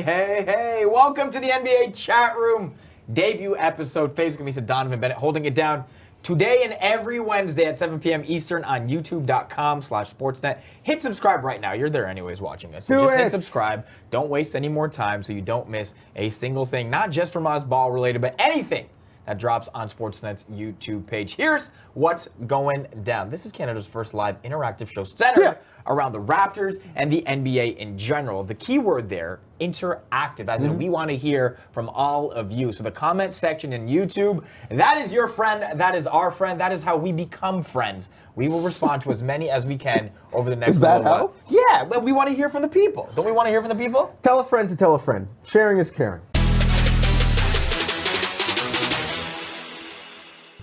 Hey, welcome to the NBA chat room. Debut episode. Face me, Donovan Bennett holding it down today and every Wednesday at 7 p.m. Eastern on youtube.com/sportsnet. Hit subscribe right now. You're there anyways watching us. So just hit subscribe. Don't waste any more time so you don't miss a single thing, not just from us ball related, but anything that drops on Sportsnet's YouTube page. Here's what's going down. This is Canada's first live interactive show centered around the Raptors and the NBA in general. The key word there, interactive, as in we want to hear from all of you. So the comment section in YouTube, that is your friend, that is our friend, that is how we become friends. We will respond to as many as we can over the next little while. Yeah, but we want to hear from the people. Don't we want to hear from the people? Tell a friend to tell a friend. Sharing is caring.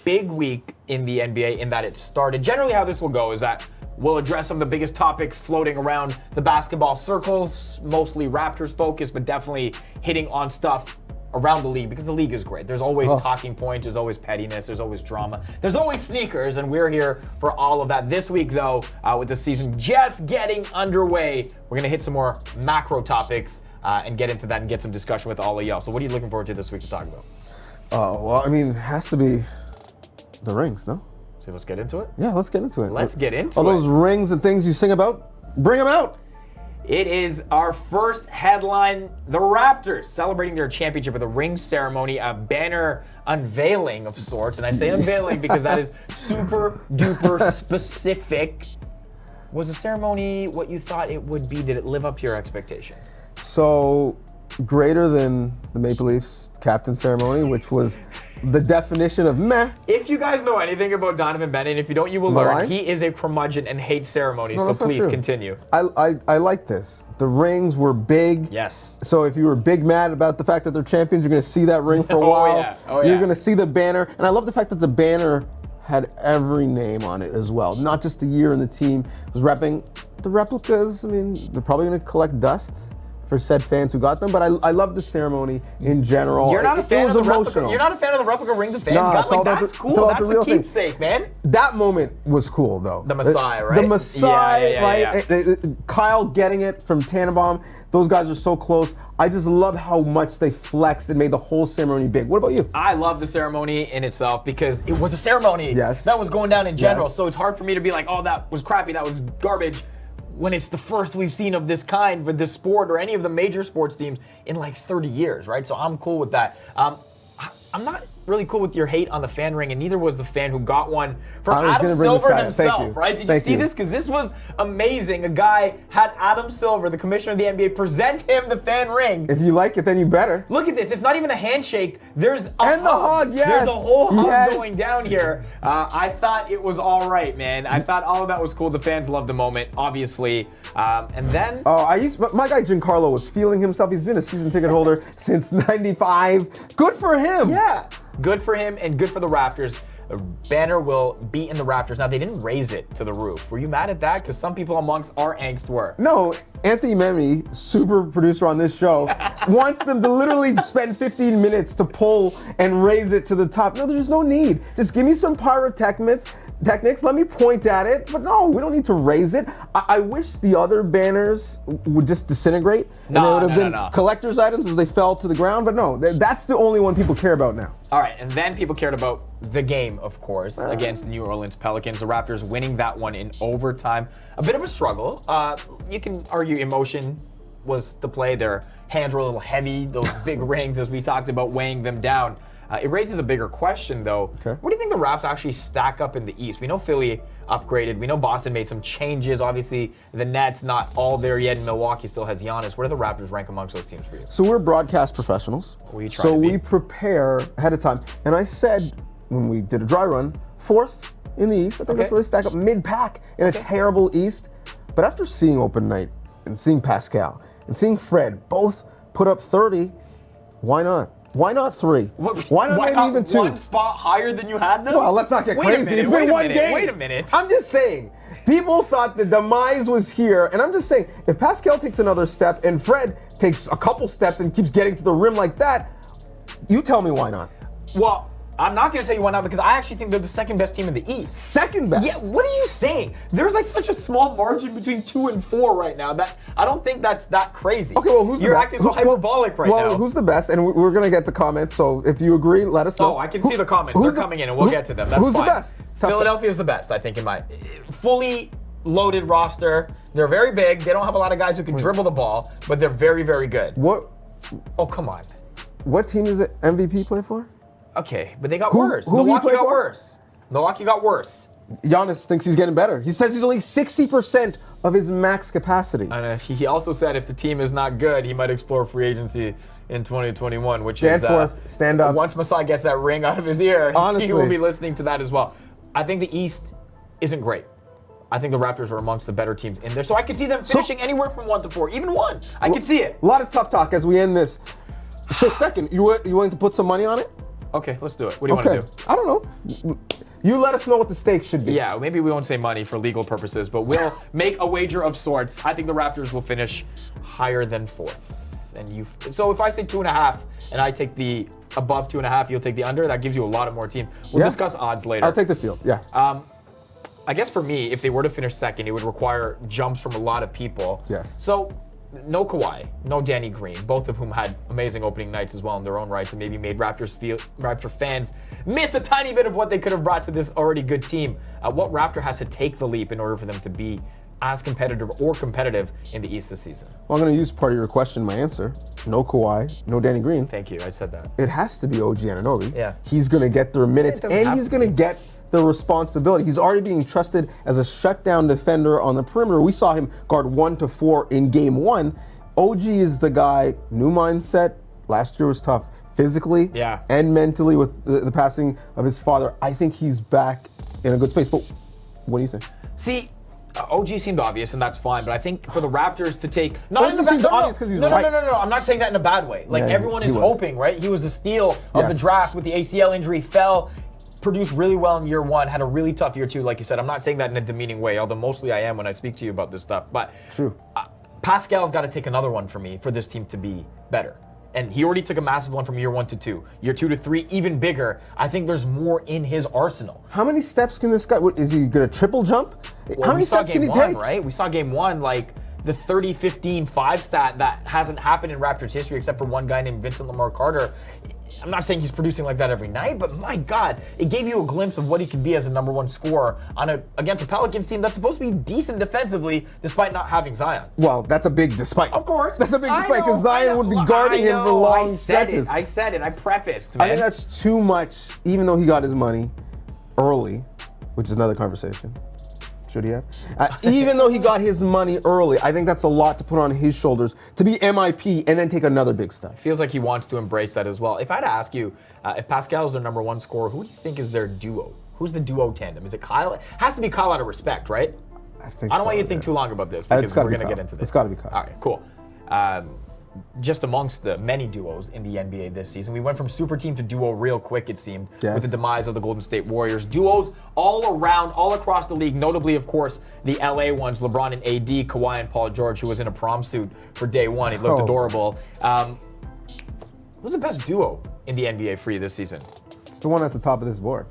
Big week in the NBA in that it started. Generally how this will go is that we'll address some of the biggest topics floating around the basketball circles, mostly Raptors focused, but definitely hitting on stuff around the league because the league is great. There's always talking points, there's always pettiness, there's always drama, there's always sneakers, and we're here for all of that. This week though, with the season just getting underway, we're gonna hit some more macro topics and get into that and get some discussion with all of y'all. So what are you looking forward to this week to talk about? Well, I mean, it has to be the rings, no? So let's get into it? Yeah, let's get into it. Let's get into all those rings and things you sing about, bring them out. It is our first headline. The Raptors celebrating their championship with a ring ceremony, a banner unveiling of sorts. And I say unveiling because that is super duper specific. Was the ceremony what you thought it would be? Did it live up to your expectations? So, greater than the Maple Leafs captain ceremony, which was the definition of meh. If you guys know anything about Donovan Bennett, if you don't, you will learn. He is a curmudgeon and hates ceremonies, so please continue. I like this. The rings were big. Yes. So if you were big mad about the fact that they're champions, you're going to see that ring for a while. You're going to see the banner. And I love the fact that the banner had every name on it as well. Not just the year and the team. It was repping the replicas. I mean, they're probably going to collect dust for said fans who got them, but I love the ceremony in general. You're not a fan of the replica. You're not a fan of the replica ring the fans got. Like, that's cool. That's a keepsake, man. That moment was cool, though. The Messiah, right? The Messiah, right? Kyle getting it from Tannenbaum. Those guys are so close. I just love how much they flexed and made the whole ceremony big. What about you? I love the ceremony in itself because it was a ceremony. Yes. That was going down in general. Yes. So it's hard for me to be like, oh, that was crappy, that was garbage, when it's the first we've seen of this kind with this sport or any of the major sports teams in like 30 years, right? So I'm cool with that. I'm not really cool with your hate on the fan ring, and neither was the fan who got one from Adam Silver himself, right? Did you see this? Because this was amazing. A guy had Adam Silver, the commissioner of the NBA, present him the fan ring. If you like it, then you better. Look at this. It's not even a handshake. There's a hug. The hug, yes. There's a whole hug going down here. I thought it was all right, man. I thought all of that was cool. The fans loved the moment, obviously. And then... my guy Giancarlo was feeling himself. He's been a season ticket holder since '95. Good for him. Yeah. Good for him and good for the Raptors. The banner will be in the Raptors. Now, they didn't raise it to the roof. Were you mad at that? Because some people amongst our angst were. No, Anthony Memmi, super producer on this show, wants them to literally spend 15 minutes to pull and raise it to the top. No, there's no need. Just give me some pyrotechnics. Let me point at it, but no, we don't need to raise it. I wish the other banners would just disintegrate and they would have been collector's items as they fell to the ground, but no, that's the only one people care about now. All right, and then people cared about the game, of course, against the New Orleans Pelicans. The Raptors winning that one in overtime. A bit of a struggle. You can argue emotion was to play. Their hands were a little heavy, those big rings, as we talked about, weighing them down. It raises a bigger question, though. Okay. What do you think the Raps actually stack up in the East? We know Philly upgraded. We know Boston made some changes. Obviously, the Nets not all there yet, and Milwaukee still has Giannis. Where do the Raptors rank amongst those teams for you? So we're broadcast professionals. We prepare ahead of time. And I said when we did a dry run, 4th in the East. I think that's where they stack up mid-pack in a terrible East. But after seeing open night and seeing Pascal and seeing Fred both put up 30, why not? Why not 3? Why not maybe even 2? One spot higher than you had them? Well, let's not get crazy. It's been one game. Wait a minute. I'm just saying, people thought the demise was here, and I'm just saying, if Pascal takes another step and Fred takes a couple steps and keeps getting to the rim like that, you tell me why not. Well, I'm not going to tell you why not because I actually think they're the second best team in the East. Second best? Yeah, what are you saying? There's like such a small margin between 2 and 4 right now that I don't think that's that crazy. Okay, well, who's the best? You're acting so hyperbolic right now. Well, who's the best? And we're going to get the comments, so if you agree, let us know. Oh, I can see the comments. They're coming in, and we'll get to them. That's who's fine. The best? Philadelphia is the best, I think, in my fully loaded roster. They're very big. They don't have a lot of guys who can dribble the ball, but they're very, very good. What? Oh, come on. What team does MVP play for? Okay, but they got worse. Who Milwaukee got for? worse. Milwaukee got worse. Giannis thinks he's getting better. He says he's only 60% of his max capacity. And he also said if the team is not good, he might explore free agency in 2021, which Stand is forth, stand up. Once Masai gets that ring out of his ear, Honestly, he will be listening to that as well. I think the East isn't great. I think the Raptors are amongst the better teams in there, so I could see them finishing anywhere from 1 to 4, even 1. I could see it. A lot of tough talk as we end this. So second, you willing to put some money on it? Okay, let's do it. What do you want to do? I don't know. You let us know what the stakes should be. Yeah, maybe we won't say money for legal purposes, but we'll make a wager of sorts. I think the Raptors will finish higher than 4th. So if I say 2.5 and I take the above 2.5, you'll take the under. That gives you a lot of more team. We'll discuss odds later. I'll take the field. Yeah. I guess for me, if they were to finish second, it would require jumps from a lot of people. Yeah. So no Kawhi, no Danny Green, both of whom had amazing opening nights as well in their own rights, and maybe made Raptor fans miss a tiny bit of what they could have brought to this already good team. What Raptor has to take the leap in order for them to be as competitive or competitive in the East this season? Well, I'm going to use part of your question, my answer. No Kawhi, no Danny Green. Thank you, I said that. It has to be OG Anunoby. Yeah. He's going to get their minutes, and he's going to get the responsibility. He's already being trusted as a shutdown defender on the perimeter. We saw him guard 1 to 4 in game 1. OG is the guy, new mindset. Last year was tough physically and mentally with the passing of his father. I think he's back in a good space. But what do you think? See, OG seemed obvious, and that's fine. But I think for the Raptors to take OG seemed obvious because he's right. No. I'm not saying that in a bad way. Like everyone is hoping, right? He was the steal of the draft with the ACL injury, fell, produced really well in year 1, had a really tough year 2, like you said. I'm not saying that in a demeaning way, although mostly I am when I speak to you about this stuff. But true. Pascal's got to take another one for me for this team to be better. And he already took a massive one from year 1 to 2. Year 2 to 3, even bigger. I think there's more in his arsenal. How many steps can this guy, is he going to triple jump? Well, How many steps can he take? Right? We saw game 1, like the 30-15-5 stat that hasn't happened in Raptors history except for one guy named Vincent Lamar Carter. I'm not saying he's producing like that every night, but my God, it gave you a glimpse of what he can be as a number 1 scorer against a Pelicans team that's supposed to be decent defensively despite not having Zion. Well, that's a big despite. Of course. That's a big despite because Zion would be guarding him for long stretches. I said it. I prefaced, man. I think that's too much, even though he got his money early, which is another conversation. Should he have? Even though he got his money early, I think that's a lot to put on his shoulders to be MIP and then take another big step. Feels like he wants to embrace that as well. If I had to ask you, if Pascal is their number 1 scorer, who do you think is their duo? Who's the duo tandem? Is it Kyle? It has to be Kyle out of respect, right? I think I don't want you to think too long about this because we're going to get into this. It's got to be Kyle. All right, cool. Just amongst the many duos in the NBA this season, we went from super team to duo real quick, it seemed, with the demise of the Golden State Warriors. Duos all around, all across the league, notably, of course, the LA ones, LeBron and AD, Kawhi and Paul George, who was in a prom suit for day 1. He looked adorable. Who's the best duo in the NBA for you this season? It's the one at the top of this board.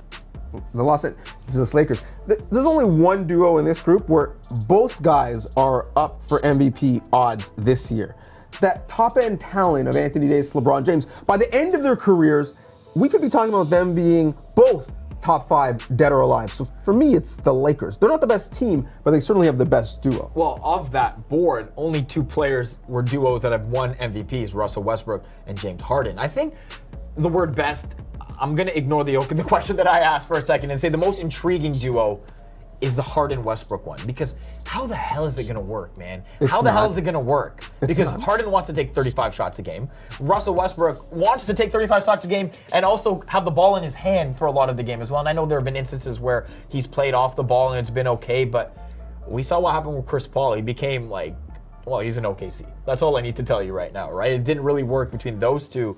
The Los Angeles Lakers. There's only one duo in this group where both guys are up for MVP odds this year. That top-end talent of Anthony Davis, LeBron James, by the end of their careers, we could be talking about them being both top 5, dead or alive. So for me, it's the Lakers. They're not the best team, but they certainly have the best duo. Well, of that board, only 2 players were duos that have won MVPs, Russell Westbrook and James Harden. I think the word best, I'm going to ignore the question that I asked for a second and say the most intriguing duo is the Harden-Westbrook one. Because how the hell is it going to work, man? How the hell is it going to work? Because Harden wants to take 35 shots a game. Russell Westbrook wants to take 35 shots a game and also have the ball in his hand for a lot of the game as well. And I know there have been instances where he's played off the ball and it's been okay, but we saw what happened with Chris Paul. He became like, well, he's an OKC. That's all I need to tell you right now, right? It didn't really work between those two.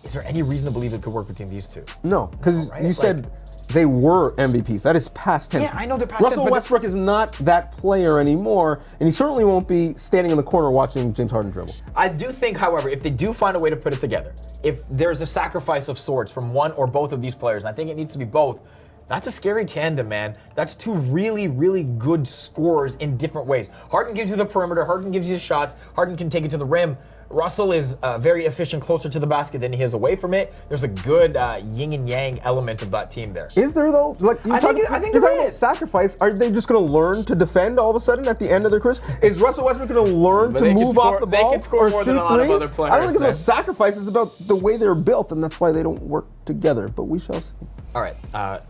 Is there any reason to believe it could work between these two? No, because you said they were MVPs. That is past tense. Yeah, I know they're past tense, Russell but Westbrook is not that player anymore, and he certainly won't be standing in the corner watching James Harden dribble. I do think, however, if they do find a way to put it together, if there's a sacrifice of sorts from one or both of these players, and I think it needs to be both, that's a scary tandem, man. That's two really, really good scorers in different ways. Harden gives you the perimeter, Harden gives you the shots, Harden can take it to the rim. Russell is very efficient closer to the basket than he is away from it. There's a good yin and yang element of that team there. Is there though? Like I think you're there talking about is. sacrifice. Are they just going to learn to defend all of a sudden at the end of their careers? Is Russell Westbrook going to learn to move off the ball they can score or more shoot than a lot of threes? other players, I don't think it's man. about sacrifice. It's about the way they're built, and that's why they don't work together. But we shall see. All right,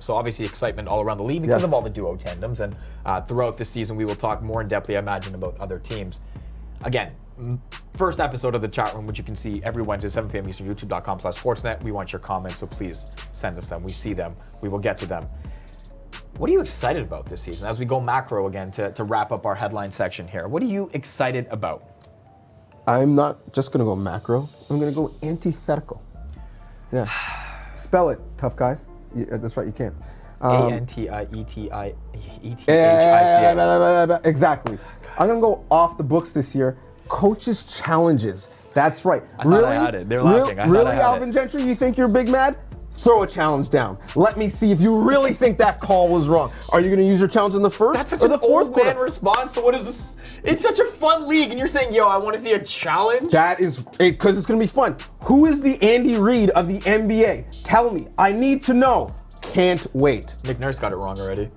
so obviously excitement all around the league because Yeah. of all the duo tandems, and throughout this season we will talk more in depthly, I imagine, about other teams. Again, first episode of the chat room, which you can see every Wednesday, 7 p.m. Eastern, youtube.com/sportsnet. We want your comments, so please send us them. We see them. We will get to them. What are you excited about this season as we go macro again to wrap up our headline section here? What are you excited about? I'm not just going to go macro. I'm going to go antithetical. Yeah. Spell it, tough guys. That's right, you can't. ANTIETIETHICA. Exactly. I'm going to go off the books this year. Coaches' challenges. That's right. I thought I had it. They're laughing. I thought Really, I had Alvin it. Gentry, you think you're big mad? Throw a challenge down. Let me see if you really think that call was wrong. Are you going to use your challenge in the first That's such or an the fourth old quarter? man response to what is this? It's such a fun league, and you're saying, yo, I want to see a challenge? That is because it's going to be fun. Who is the Andy Reid of the NBA? Tell me. I need to know. Can't wait. Nick Nurse got it wrong already.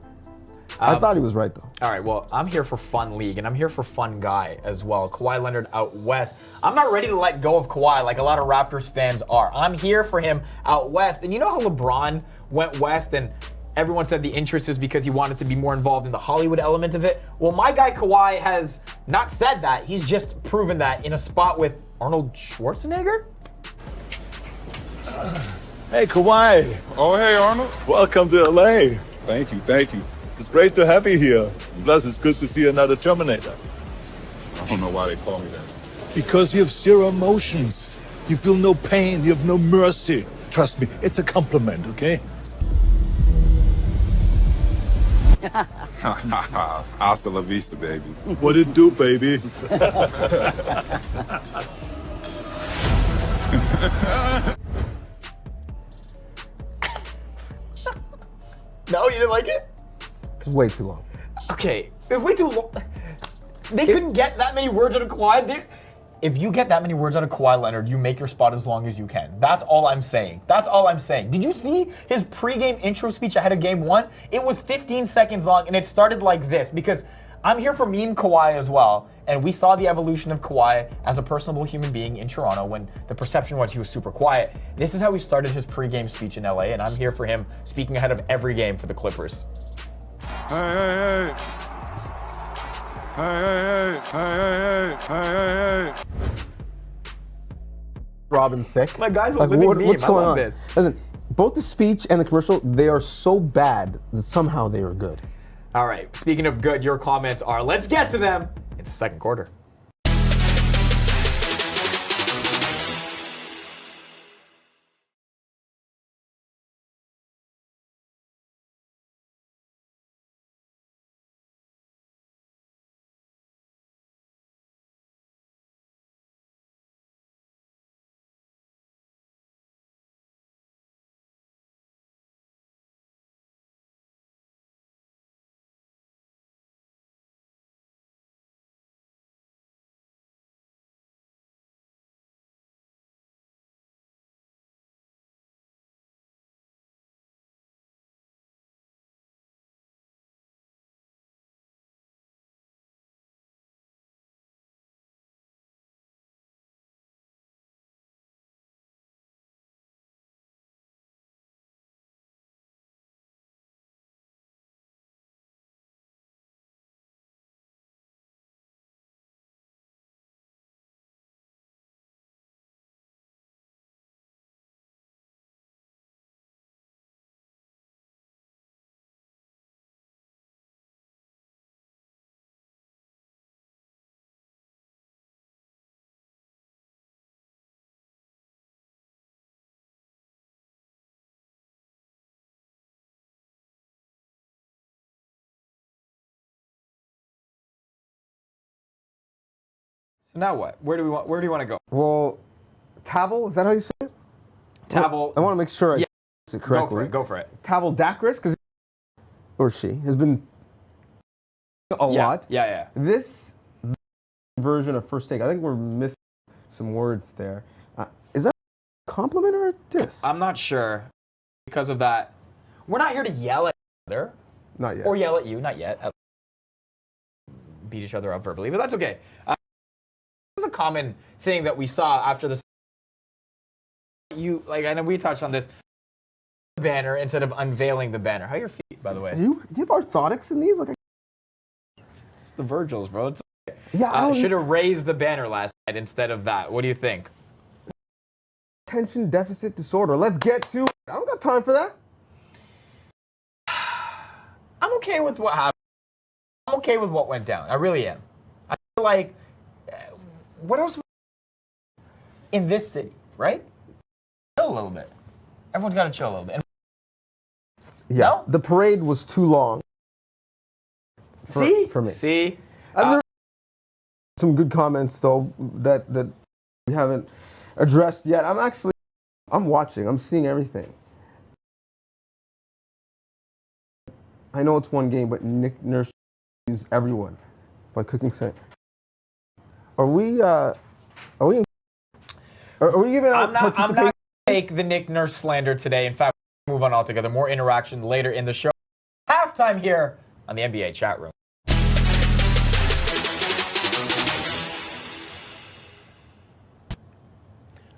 I thought he was right, though. All right, well, I'm here for fun league, and I'm here for fun guy as well. Kawhi Leonard out west. I'm not ready to let go of Kawhi like a lot of Raptors fans are. I'm here for him out west. And you know how LeBron went west and everyone said the interest is because he wanted to be more involved in the Hollywood element of it? Well, my guy Kawhi has not said that. He's just proven that in a spot with Arnold Schwarzenegger. Hey, Kawhi. Oh, hey, Arnold. Welcome to LA. Thank you, thank you. It's great to have you here. Plus, it's good to see another Terminator. I don't know why they call me that. Because you have zero emotions. You feel no pain. You have no mercy. Trust me, it's a compliment, okay? Hasta la vista, baby. What it do, baby? No, you didn't like it? It's way too long. Okay, it was way too long. They couldn't get that many words out of Kawhi. If you get that many words out of Kawhi Leonard, you make your spot as long as you can. That's all I'm saying. That's all I'm saying. Did you see his pregame intro speech ahead of game one? It was 15 seconds long, and it started like this because I'm here for meme Kawhi as well. And we saw the evolution of Kawhi as a personable human being in Toronto when the perception was he was super quiet. This is how he started his pregame speech in LA, and I'm here for him speaking ahead of every game for the Clippers. Hey, hey, hey. Hey, hey, hey, hey, hey, hey, hey. Robin Thicke. My guy's a living meme. What's I going love on? this. Listen, both the speech and the commercial, they are so bad that somehow they are good. All right, speaking of good, your comments are, let's get to them. It's the second quarter. So now what? Where do you want to go? Well, Tavel, is that how you say it? Tavel. I want to make sure I Yeah. say it correctly. Go for it. Tavel Dakris, because or she has been a lot. Yeah. This version of First Take, I think we're missing some words there. Is that a compliment or a diss? I'm not sure because of that. We're not here to yell at each other. Not yet. Or yell at you, not yet. Beat each other up verbally, but that's okay. This is a common thing that we saw after this. I know we touched on this. Banner instead of unveiling the banner. How are your feet, by the way? Do you have orthotics in these? It's the Virgils, bro. It's okay. Yeah, I should have raised the banner last night instead of that. What do you think? Attention deficit disorder. Let's get to it. I don't got time for that. I'm okay with what happened. I'm okay with what went down. I really am. I feel like, what else in this city, right? Chill a little bit. Everyone's got to chill a little bit. Yeah, No? the parade was too long. For me. See? Some good comments though that we haven't addressed yet. I'm watching. I'm seeing everything. I know it's one game, but Nick Nurse used everyone by cooking sand. Are we giving out I'm not participation? going to take the Nick Nurse slander today. In fact, we'll move on altogether. More interaction later in the show. Halftime here on the NBA chat room.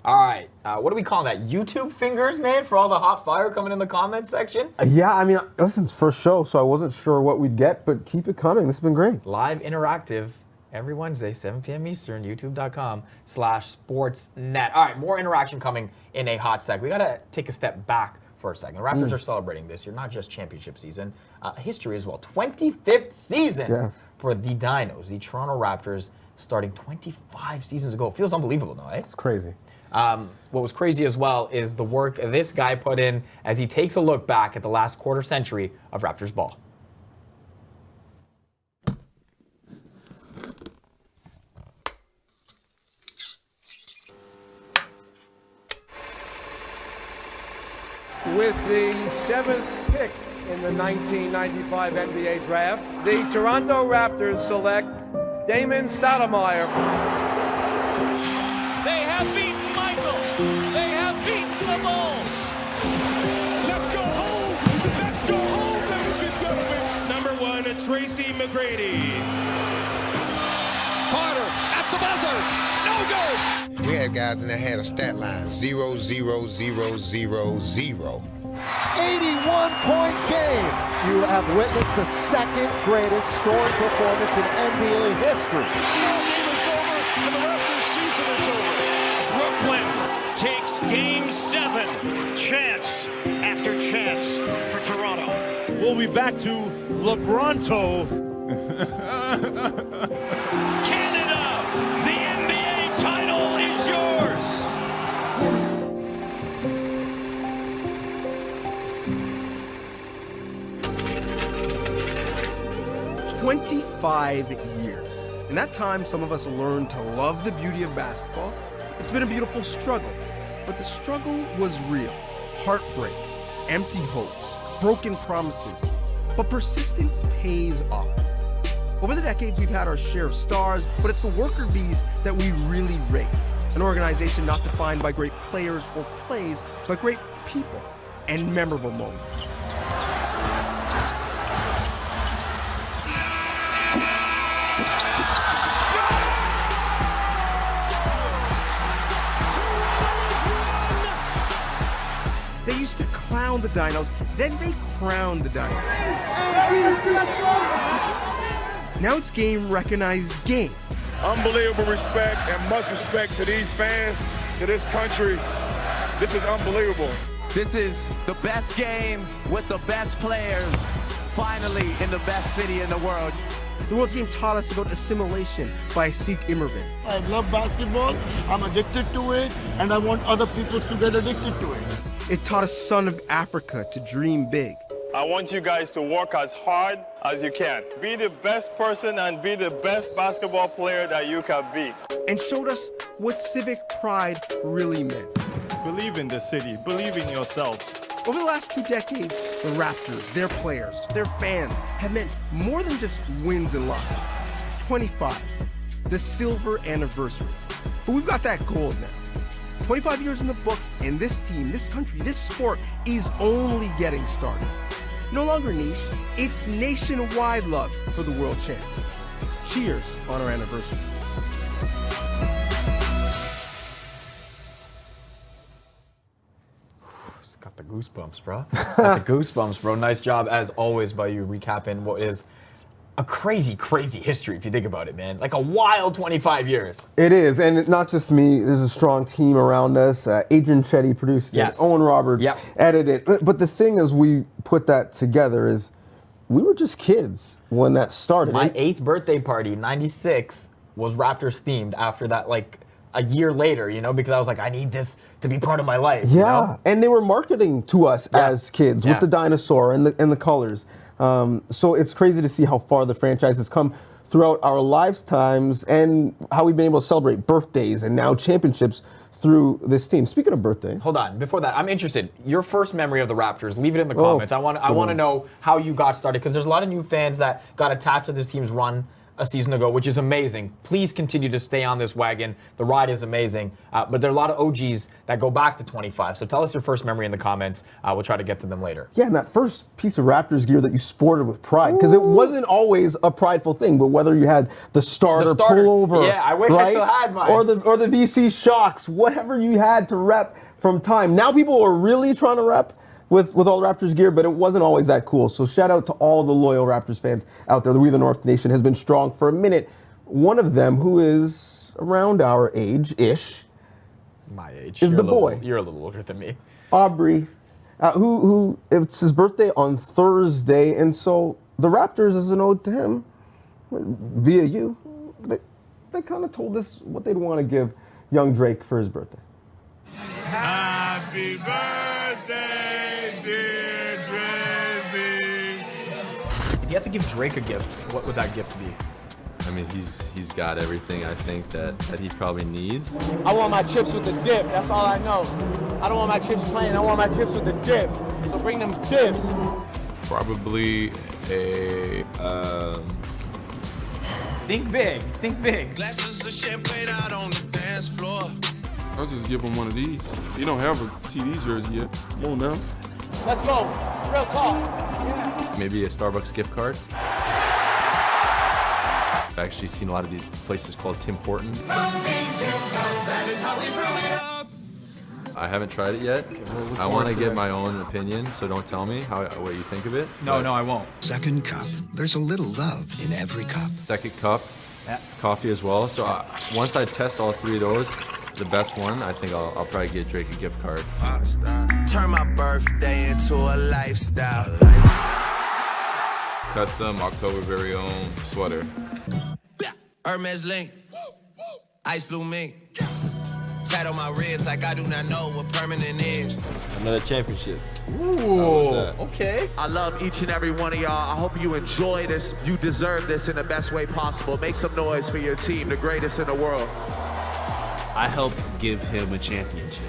All right, what are we calling that? YouTube fingers, man, for all the hot fire coming in the comments section? Yeah, I mean, listen, it's first show, so I wasn't sure what we'd get, but keep it coming. This has been great. Live interactive every Wednesday, 7 p.m. Eastern, youtube.com/sportsnet. All right, more interaction coming in a hot sec. We got to take a step back for a second. The Raptors are celebrating this year, not just championship season, history as well. 25th season for the Dinos, the Toronto Raptors, starting 25 seasons ago. It feels unbelievable now, eh? It's crazy. What was crazy as well is the work this guy put in as he takes a look back at the last quarter century of Raptors ball. With the 7th pick in the 1995 NBA draft, the Toronto Raptors select Damon Stoudemire. They have beaten Michael. They have beaten the Bulls. Let's go home! Let's go home, ladies and gentlemen! Number 1, Tracy McGrady. Carter at the buzzer. No good. We had guys in there had a stat line 0, 0, 0, 0, 0. 81-point game. You have witnessed the second greatest scoring performance in NBA history. Ball game is over, and the Raptors' season is over. Brooklyn takes Game 7. Chance after chance for Toronto. We'll be back to LeBronto. Canada, the NBA title is yours. 25 years. In that time, some of us learned to love the beauty of basketball. It's been a beautiful struggle, but the struggle was real. Heartbreak, empty hopes, broken promises. But persistence pays off. Over the decades, we've had our share of stars, but it's the worker bees that we really rate. An organization not defined by great players or plays, but great people and memorable moments. They used to clown the Dinos, then they crowned the Dinos. Now it's game recognized game. Unbelievable respect and much respect to these fans, to this country. This is unbelievable. This is the best game with the best players, finally in the best city in the world. The World's Game taught us about assimilation by Sikh immigrant. I love basketball, I'm addicted to it, and I want other people to get addicted to it. It taught a son of Africa to dream big. I want you guys to work as hard as you can. Be the best person and be the best basketball player that you can be. and showed us what civic pride really meant. Believe in the city. Believe in yourselves. Over the last 2 decades, the Raptors, their players, their fans have meant more than just wins and losses. 25, the silver anniversary. But we've got that gold now. 25 years in the books, and this team, this country, this sport is only getting started. No longer niche, it's nationwide love for the world champs. Cheers on our anniversary. Got the goosebumps, bro. Got the goosebumps, bro. Nice job, as always, by you recapping what is a crazy, crazy history, if you think about it, man. Like a wild 25 years. It is, and not just me. There's a strong team around us. Adrian Chetty produced it. Owen Roberts edited it. But the thing is, we put that together is we were just kids when that started. My 8th birthday party, 96, was Raptors themed after that, like, a year later, you know, because I was like, I need this to be part of my life. Yeah, you know? And they were marketing to us as kids with the dinosaur and the colors. So it's crazy to see how far the franchise has come throughout our lifetimes and how we've been able to celebrate birthdays and now championships through this team. Speaking of birthdays. Hold on, before that, I'm interested. Your first memory of the Raptors, leave it in the comments. I want to know how you got started, because there's a lot of new fans that got attached to this team's run a season ago, which is amazing. Please continue to stay on this wagon. The ride is amazing. But there are a lot of OGs that go back to 25. So tell us your first memory in the comments. We'll try to get to them later. Yeah, and that first piece of Raptors gear that you sported with pride, because it wasn't always a prideful thing, but whether you had the starter pullover, yeah, I wish I still had mine, or the VC shocks, whatever you had to rep from time. Now people are really trying to rep with all the Raptors gear, but it wasn't always that cool. So shout out to all the loyal Raptors fans out there. The We the North Nation has been strong for a minute. One of them, who is around our age-ish, my age, is the boy. You're a little older than me. Aubrey, who it's his birthday on Thursday, and so the Raptors, as an ode to him, via you, they kind of told us what they'd want to give young Drake for his birthday. Happy birthday, dear Drizzy. If you had to give Drake a gift, what would that gift be? I mean, he's got everything I think that he probably needs. I want my chips with the dip. That's all I know. I don't want my chips plain. I want my chips with the dip. So bring them dips. Probably a Think big. Think big. Glasses of champagne out on the dance floor. I'll just give him one of these. He don't have a TD jersey yet. Come on now. Let's go. Real talk. Yeah. Maybe a Starbucks gift card. I've actually seen a lot of these places called Tim Hortons. That is how we brew it up. I haven't tried it yet. I want to give my own opinion, so don't tell me what you think of it. No, I won't. Second cup. There's a little love in every cup. Second cup, coffee as well. So once I test all three of those, the best one, I think I'll probably get Drake a gift card. Turn my birthday into a lifestyle. Custom October very own sweater. Hermes link, ice blue mink. Tat on my ribs like I do not know what permanent is. Another championship. Ooh, okay. I love each and every one of y'all. I hope you enjoy this. You deserve this in the best way possible. Make some noise for your team, the greatest in the world. I helped give him a championship.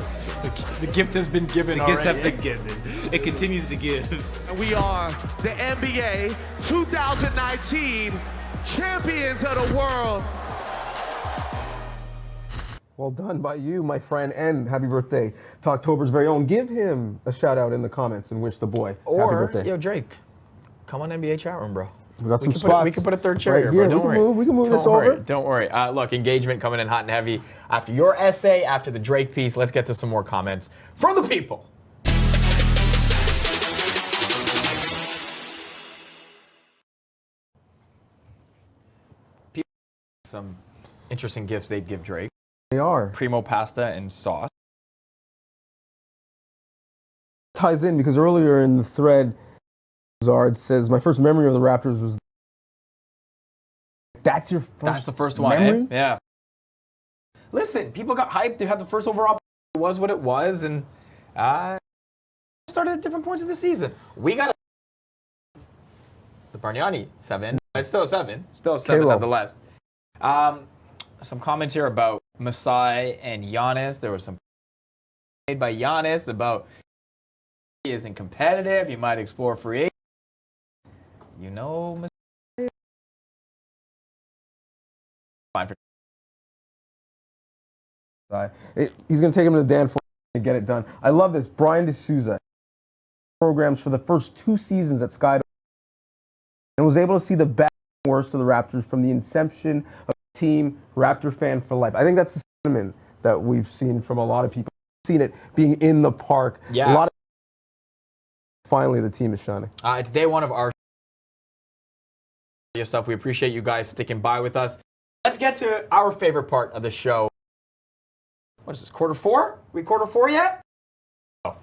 The gift has been given already. The already. gifts have been given. It continues to give. We are the NBA 2019 champions of the world. Well done by you, my friend, and happy birthday to October's very own. Give him a shout out in the comments and wish the boy happy birthday. Yo, Drake, come on NBA chat room, bro. We got some spots. We can put a third chair right here, here. bro. Don't worry. We can move this Don't worry. over. Don't worry. Look, engagement coming in hot and heavy. After your essay, after the Drake piece, let's get to some more comments from the people. Some interesting gifts they'd give Drake. They are. Primo pasta and sauce. Ties in because earlier in the thread, Zard says, my first memory of the Raptors was... That's your first That's the first one, memory? Yeah. Listen, people got hyped. They had the first overall. It was what it was, and started at different points of the season. We got the Bargnani 7. It's still 7. Still 7 K-Lo. nonetheless. some comments here about Masai and Giannis. There was some made by Giannis about he isn't competitive. He might explore free agent. You know, Masai. Fine for. He's going to take him to the Dan to get it done. I love this. Brian D'Souza programs for the first 2 seasons at Sky and was able to see the best and worst of the Raptors from the inception of the team. Raptor fan for life. I think that's the sentiment that we've seen from a lot of people. We've seen it being in the park. Yeah. A lot of finally the team is shining. It's day one of our stuff. We appreciate you guys sticking by with us. Let's get to our favorite part of the show. What is this, quarter 4? We quarter 4 yet? Oh.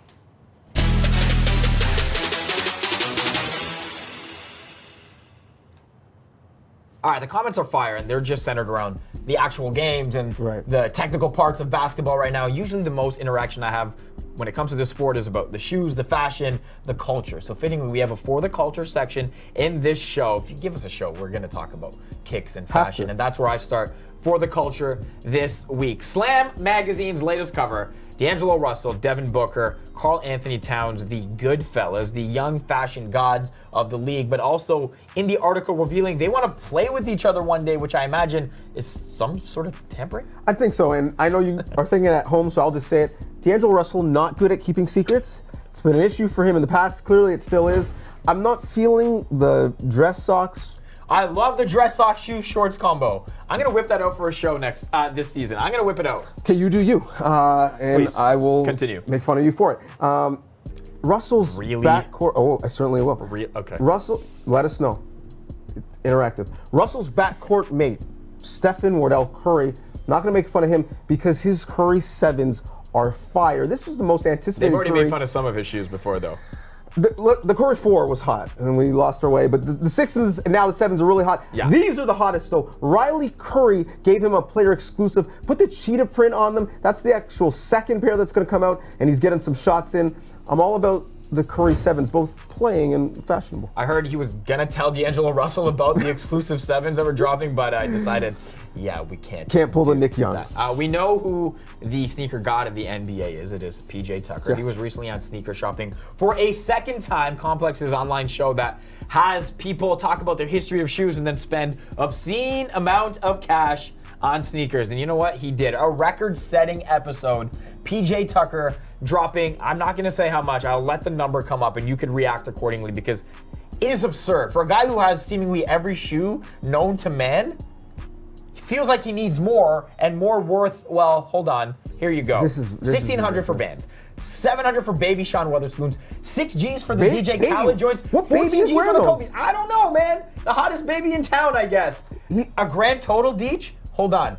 All right, the comments are fire, and they're just centered around the actual games and the technical parts of basketball right now. Usually the most interaction I have when it comes to this sport is about the shoes, the fashion, the culture. So fittingly, we have a For the Culture section in this show. If you give us a show, we're going to talk about kicks and fashion, and that's where I start For the Culture this week. Slam Magazine's latest cover, D'Angelo Russell, Devin Booker, Karl Anthony Towns, the Goodfellas, the young fashion gods of the league, but also in the article revealing they want to play with each other one day, which I imagine is some sort of tampering? I think so, and I know you are thinking at home, so I'll just say it. D'Angelo Russell, not good at keeping secrets. It's been an issue for him in the past. Clearly, it still is. I'm not feeling the dress socks. I love the dress sock shoe shorts combo. I'm gonna whip that out for a show this season. I'm gonna whip it out. Okay, you do you, and Please, I will continue. Make fun of you for it. Russell's backcourt. Oh, I certainly will. Okay. Russell, let us know. Interactive. Russell's backcourt mate, Stephen Wardell Curry. Not gonna make fun of him because his Curry 7s are fire. This was the most anticipated. They've already Curry. made fun of some of his shoes before, though. The Curry 4 was hot, and we lost our way. But the 6s and now the 7s are really hot. Yeah. These are the hottest, though. Riley Curry gave him a player exclusive. Put the cheetah print on them. That's the actual second pair that's going to come out, and he's getting some shots in. I'm all about the Curry 7s, both playing and fashionable. I heard he was going to tell D'Angelo Russell about the exclusive 7s that were dropping, but I decided, yeah, we can't. Can't pull the Nick Young. We know who the sneaker god of the NBA is. It is PJ Tucker. Yeah. He was recently on sneaker shopping for a second time. Complex's online show that has people talk about their history of shoes and then spend obscene amount of cash on sneakers. And you know what? He did a record-setting episode. PJ Tucker dropping, I'm not going to say how much. I'll let the number come up and you can react accordingly because it is absurd. For a guy who has seemingly every shoe known to man, feels like he needs more and more worth. Well, hold on. Here you go. This is $1,600 for bands. $700 for baby Sean Weatherspoons. 6 G's for the DJ baby. Khaled joints. What 14 baby is G's for wearing the those? Kobe. I don't know, man. The hottest baby in town, I guess. A grand total, Deech? Hold on.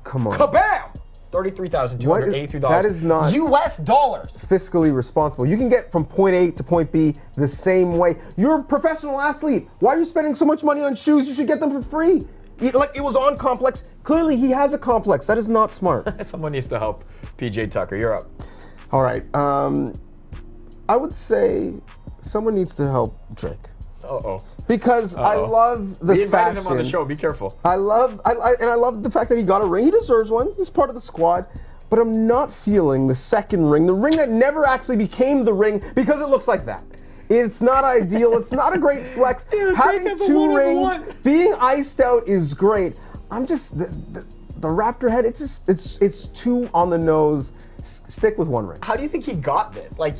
Come on. Kabam! $33,283. That is not US dollars. Fiscally responsible. You can get from point A to point B the same way. You're a professional athlete. Why are you spending so much money on shoes? You should get them for free. Like it was on Complex. Clearly he has a complex. That is not smart. Someone needs to help PJ Tucker. You're up. All right. I would say someone needs to help Drake. Uh-oh. Because I love the We invited fashion. him on the show. Be careful. I love the fact that he got a ring. He deserves one. He's part of the squad. But I'm not feeling the second ring, the ring that never actually became the ring because it looks like that. It's not ideal. It's not a great flex. Having 2 rings, being iced out is great. I'm just the Raptor head. It's too on the nose. Stick with 1 ring. How do you think he got this? Like,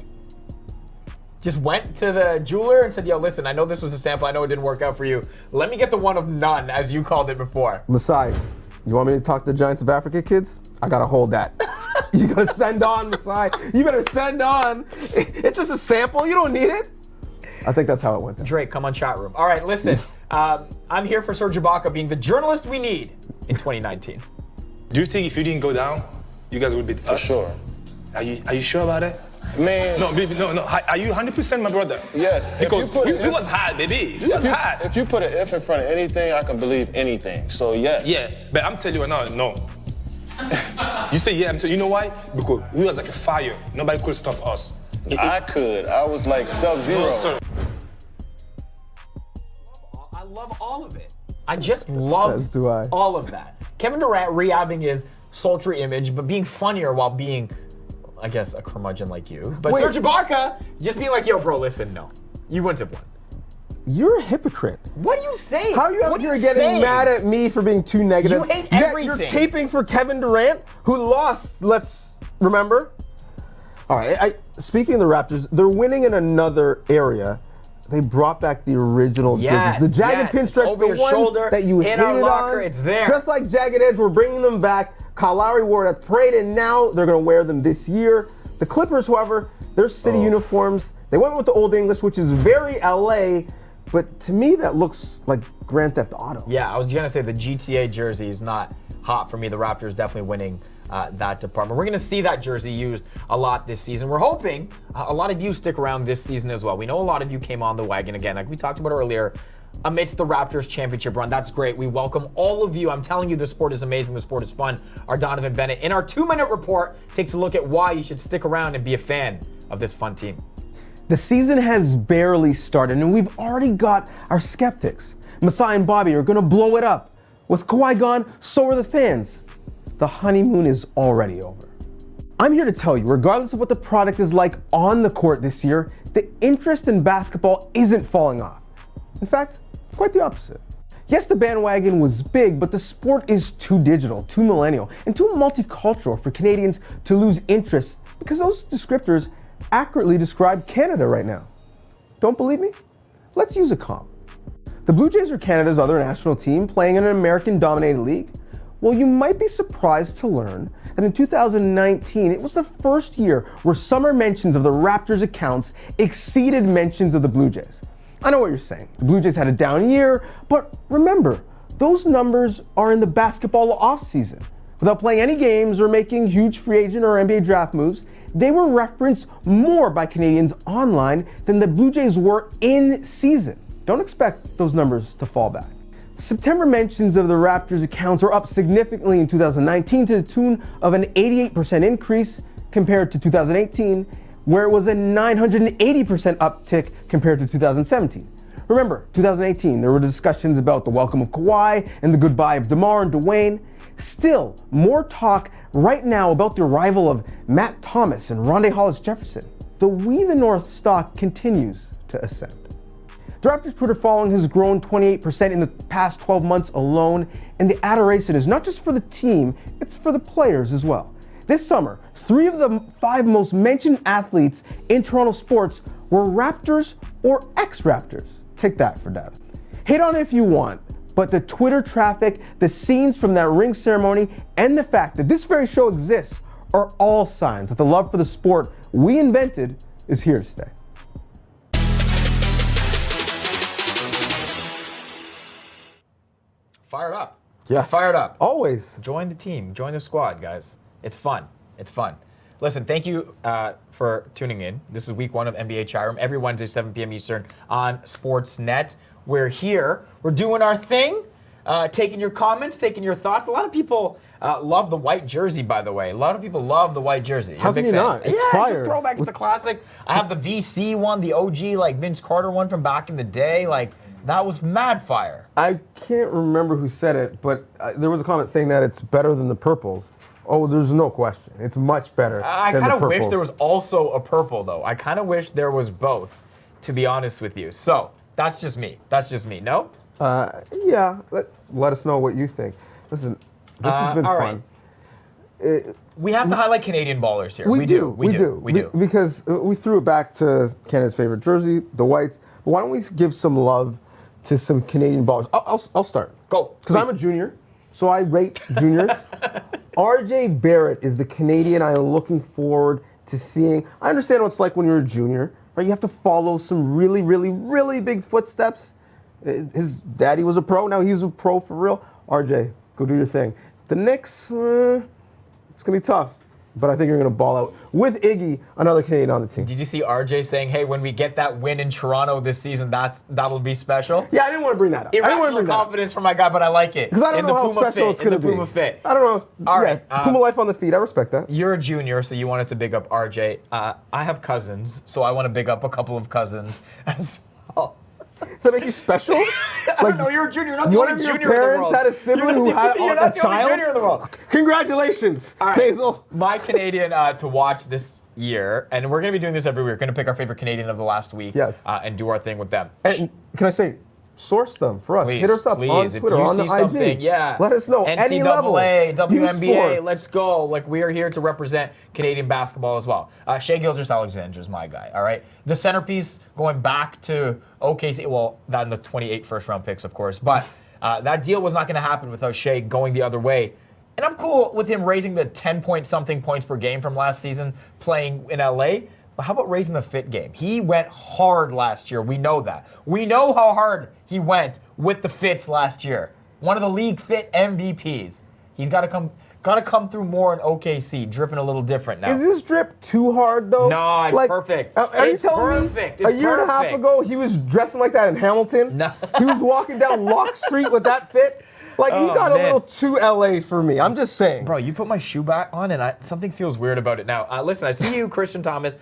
just went to the jeweler and said, yo, listen, I know this was a sample. I know it didn't work out for you. Let me get the one of none, as you called it before. Masai, you want me to talk to the Giants of Africa kids? I gotta hold that. You gotta send on, Masai. You better send on. It's just a sample. You don't need it. I think that's how it went down. Drake, come on Chatroom. All right, listen. I'm here for Serge Ibaka being the journalist we need in 2019. Do you think if you didn't go down, you guys would be For sure. Are you sure about it? Man. No, baby, no. Are you 100% my brother? Yes. Because you was hot, baby. You was hot. If you put an if in front of anything, I can believe anything. So yes. Yeah, but I'm telling you right now, no. You say yeah, you know why? Because we was like a fire. Nobody could stop us. I could. I was like Sub-Zero. No, sir. I love all of it. I just love As do I. all of that. Kevin Durant rehabbing his sultry image, but being funnier while being, I guess, a curmudgeon like you. But Serge Ibaka just being like, yo, bro, listen, no. You wouldn't have won. You're a hypocrite. What are you saying? How are you out here getting mad at me for being too negative? You hate everything. You're caping for Kevin Durant, who lost, let's remember. All right, speaking of the Raptors, they're winning in another area. They brought back the original jerseys. The jagged pinstripes, the ones that you hated our locker, on. it's there. Just like Jagged Edge, we're bringing them back. Kyle Lowry wore it at the parade, and now they're going to wear them this year. The Clippers, however, their city uniforms, they went with the Old English, which is very LA, but to me, that looks like Grand Theft Auto. Yeah, I was going to say the GTA jersey is not hot for me. The Raptors definitely winning that department. We're going to see that jersey used a lot this season. We're hoping a lot of you stick around this season as well. We know a lot of you came on the wagon again, like we talked about earlier, amidst the Raptors championship run. That's great. We welcome all of you. I'm telling you, the sport is amazing. The sport is fun. Our Donovan Bennett, in our 2-minute report, takes a look at why you should stick around and be a fan of this fun team. The season has barely started, and we've already got our skeptics. Masai and Bobby are going to blow it up. With Kawhi gone, so are the fans. The honeymoon is already over. I'm here to tell you, regardless of what the product is like on the court this year, the interest in basketball isn't falling off. In fact, quite the opposite. Yes, the bandwagon was big, but the sport is too digital, too millennial, and too multicultural for Canadians to lose interest because those descriptors accurately describe Canada right now. Don't believe me? Let's use a comp. The Blue Jays are Canada's other national team playing in an American-dominated league. Well, you might be surprised to learn that in 2019, it was the first year where summer mentions of the Raptors accounts exceeded mentions of the Blue Jays. I know what you're saying. The Blue Jays had a down year, but remember, those numbers are in the basketball offseason. Without playing any games or making huge free agent or NBA draft moves, they were referenced more by Canadians online than the Blue Jays were in season. Don't expect those numbers to fall back. September mentions of the Raptors accounts are up significantly in 2019 to the tune of an 88% increase compared to 2018, where it was a 980% uptick compared to 2017. Remember, 2018, there were discussions about the welcome of Kawhi and the goodbye of DeMar and Dwayne. Still, more talk right now about the arrival of Matt Thomas and Rondé Hollis-Jefferson. The We the North stock continues to ascend. The Raptors Twitter following has grown 28% in the past 12 months alone, and the adoration is not just for the team, it's for the players as well. This summer, 3 of the 5 most mentioned athletes in Toronto sports were Raptors or ex-Raptors. Take that for data. Hate on it if you want, but the Twitter traffic, the scenes from that ring ceremony, and the fact that this very show exists are all signs that the love for the sport we invented is here to stay. Fired up. Yes. Fired up. Always. Join the team. Join the squad, guys. It's fun. It's fun. Listen, thank you for tuning in. This is week 1 of NBA Chatroom, every Wednesday, 7 p.m. Eastern on Sportsnet. We're here. We're doing our thing, taking your comments, taking your thoughts. A lot of people love the white jersey, by the way. A lot of people love the white jersey. How can you not? It's fire. It's a throwback. It's a classic. I have the VC one, the OG, like Vince Carter one from back in the day. Like, that was mad fire. I can't remember who said it, but there was a comment saying that it's better than the purples. Oh, there's no question. It's much better I than the kind of purples. wish there was also a purple, though. I kind of wish there was both, to be honest with you. So, that's just me. That's just me. No? Yeah. Let us know what you think. Listen, this has been all fun. We have to highlight Canadian ballers here. We do. Because we threw it back to Canada's favorite jersey, the whites. But why don't we give some love to some Canadian ballers? I'll start. Go. Because I'm a junior, so I rate juniors. RJ Barrett is the Canadian I am looking forward to seeing. I understand what it's like when you're a junior, right? You have to follow some really, really, really big footsteps. His daddy was a pro, now he's a pro for real. RJ, go do your thing. The Knicks, it's going to be tough, but I think you're going to ball out with Iggy, another Canadian on the team. Did you see RJ saying, hey, when we get that win in Toronto this season, that'll be special? Yeah, I didn't want to bring that up. Irrational confidence from my guy, but I like it. Because I don't know how special it's going to be. Puma fit. I don't know. All right. Puma life on the feet. I respect that. You're a junior, so you wanted to big up RJ. I have cousins, so I want to big up a couple of cousins as well. Does that make you special? Like, no, you're a junior. You're not the one only of your junior in the parents world. had a sibling who had You're a not the only child? junior in the world. Congratulations, All right. Hazel. My Canadian to watch this year, and we're going to be doing this every week. We're going to pick our favorite Canadian of the last week and do our thing with them. And can I say, source them for us. Please, hit us up please. on If Twitter, you on see the something, IG. yeah. Let us know. Any level. NCAA, WNBA, sports. let's go. Like, we are here to represent Canadian basketball as well. Shai Gilgeous-Alexander is my guy, all right? The centerpiece going back to OKC, well, that in the 28 first-round picks, of course, but that deal was not going to happen without Shai going the other way. And I'm cool with him raising the 10-point-something points per game from last season playing in LA. But how about raising the fit game? He went hard last year. We know that. We know how hard he went with the fits last year. One of the league fit MVPs. He's got to come through more in OKC, dripping a little different now. Is this drip too hard, though? No, it's perfect. Are you telling me a year and a half ago he was dressing like that in Hamilton? No. He was walking down Locke Street with that fit? Like, he got a little too LA for me. I'm just saying. Bro, you put my shoe back on and something feels weird about it now. Listen, I see you, Christian Thomas,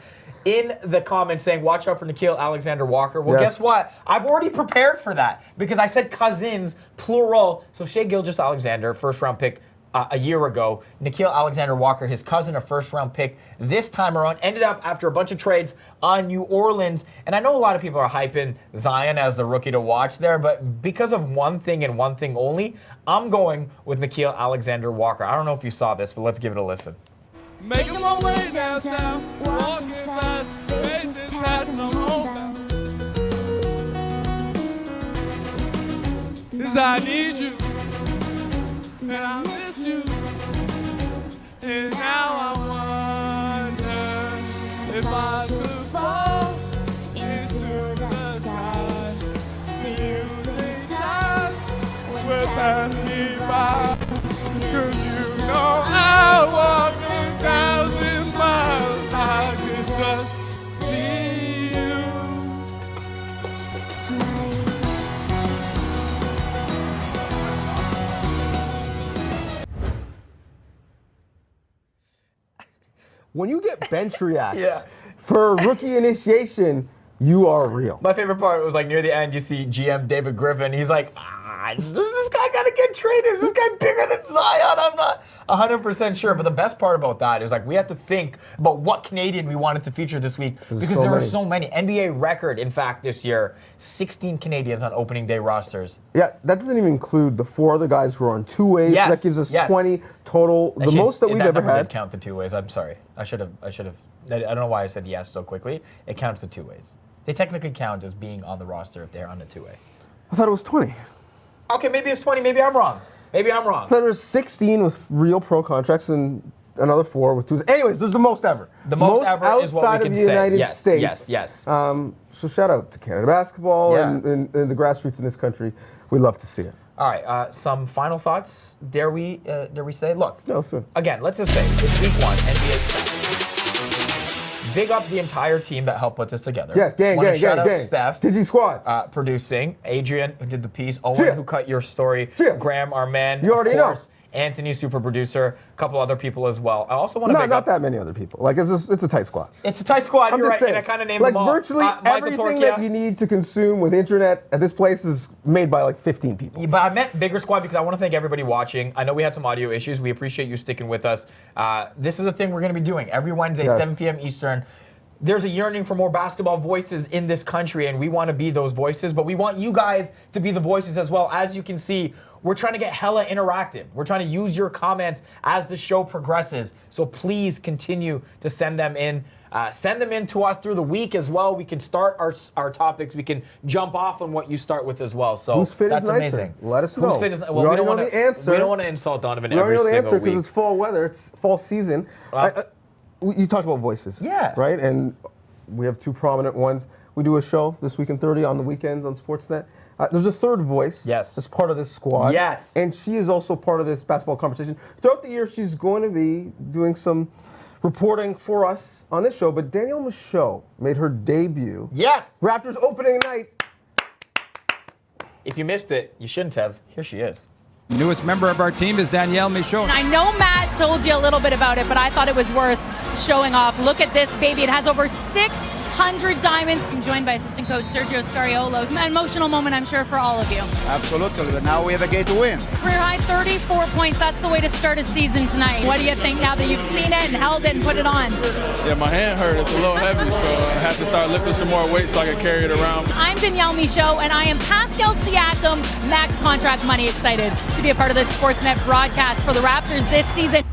in the comments saying, watch out for Nickeil Alexander-Walker. Well, guess what? I've already prepared for that because I said cousins, plural. So Shai Gilgeous-Alexander, first-round pick a year ago. Nickeil Alexander-Walker, his cousin, a first-round pick this time around, ended up after a bunch of trades on New Orleans. And I know a lot of people are hyping Zion as the rookie to watch there, but because of one thing and one thing only, I'm going with Nickeil Alexander-Walker. I don't know if you saw this, but let's give it a listen. Making my way downtown, walking fast, faces passing on home. 'Cause I need you, and I miss you, and now I wonder if I could fall into the sky. Do you think time will pass me by? 'Cause you know I walk 1,000 miles, I could just see you tonight. When you get bench reacts for rookie initiation, you are real. My favorite part was like near the end, you see GM David Griffin. He's like, this guy got to get traded. Is this guy bigger than Zion? I'm not 100% sure. But the best part about that is like we have to think about what Canadian we wanted to feature this week because there are so many. NBA record, in fact, this year, 16 Canadians on opening day rosters. Yeah, that doesn't even include the 4 other guys who are on 2 ways. Yes, So that gives us 20 total, the most that we've ever had. Did count the 2 ways. I'm sorry. I should have. I don't know why I said yes so quickly. It counts the 2 ways. They technically count as being on the roster if they're on a 2-way. I thought it was 20. Okay, maybe it's 20. Maybe I'm wrong. I thought there was 16 with real pro contracts and another 4 with 2s. Anyways, this is the most ever. The most ever is what we can say. Outside of the United yes, States. Yes. So shout out to Canada basketball and the grassroots in this country. We love to see it. All right, some final thoughts. Dare we say? Look, no, soon. Again, let's just say it's week 1, NBA stuff. Big up the entire team that helped put this together. Yes, gang. Shout out Steph. GG Squad. Producing. Adrian, who did the piece. Owen, who cut your story. Graham, our man. You already know. Anthony, super producer. A couple other people as well. I also want to not that many other people. Like, it's a tight squad. It's a tight squad, I'm you're just right, saying, and I kind of named like them all. virtually everything that you need to consume with internet at this place is made by like 15 people. Yeah, but I meant bigger squad because I want to thank everybody watching. I know we had some audio issues. We appreciate you sticking with us. This is a thing we're going to be doing every Wednesday, 7 p.m. Eastern. There's a yearning for more basketball voices in this country, and we want to be those voices, but we want you guys to be the voices as well. As you can see, we're trying to get hella interactive. We're trying to use your comments as the show progresses. So please continue to send them in. Send them in to us through the week as well. We can start our topics. We can jump off on what you start with as well. So whose fit that's is nicer? amazing. Let us know. Whose fit is we don't know the answer. We don't want to insult Donovan we every single week. We already know the answer week. because it's fall weather. It's fall season. You talked about voices. Yeah. Right? And we have 2 prominent ones. We do a show this week in 30 on the weekends on Sportsnet. There's a third voice. Yes. That's part of this squad. Yes. And she is also part of this basketball conversation. Throughout the year, she's going to be doing some reporting for us on this show. But Danielle Michaud made her debut. Yes. Raptors opening night. If you missed it, you shouldn't have. Here she is. Newest member of our team is Danielle Michaud. And I know Matt told you a little bit about it, but I thought it was worth showing off. Look at this baby. It has over 6 100 diamonds. I'm joined by assistant coach Sergio Scariolo. It's an emotional moment, I'm sure, for all of you. Absolutely, but now we have a game to win. Career high 34 points. That's the way to start a season tonight. What do you think now that you've seen it and held it and put it on? Yeah, my hand hurt. It's a little heavy, so I had to start lifting some more weight so I could carry it around. I'm Danielle Michaud, and I am Pascal Siakam, max contract money excited to be a part of this Sportsnet broadcast for the Raptors this season.